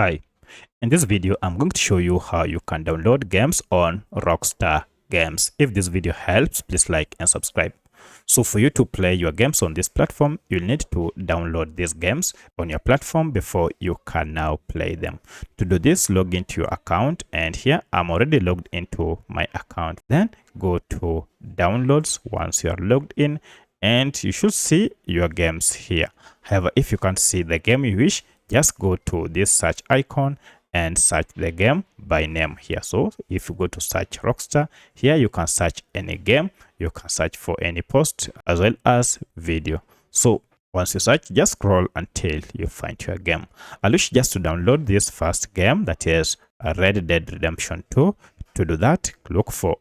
Hi, in this video I'm going to show you how you can download games on Rockstar Games. If this video helps, please like and subscribe. So for you to play your games on this platform, you'll need to download these games on your platform before you can now play them. To do this, log into your account, and here I'm already logged into my account. Then go to downloads once you are logged in, and you should see your games here. However, if you can't see the game you wish, just go to this search icon and search the game by name here. So if you go to search Rockstar, here you can search any game, you can search for any post as well as video. So once you search, just scroll until you find your game. I wish just to download this first game, that is Red Dead Redemption 2. To do that, look for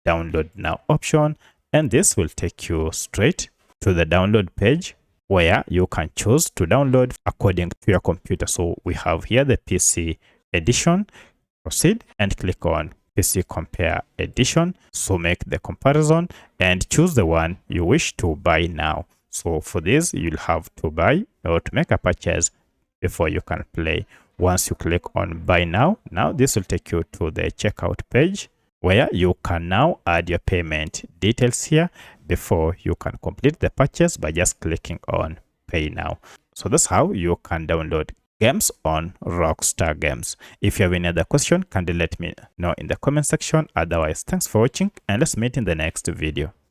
download now option, and this will take you straight to the download page where you can choose to download according to your computer. So we have here the PC edition. Proceed and click on PC Compare Edition. So make the comparison and choose the one you wish to buy now. So for this, you'll have to buy or to make a purchase before you can play. Once you click on buy now, this will take you to the checkout page where you can now add your payment details here before you can complete the purchase by just clicking on pay now. So that's how you can download games on Rockstar Games. If you have any other question, kindly let me know in the comment section. Otherwise, thanks for watching, and let's meet in the next video.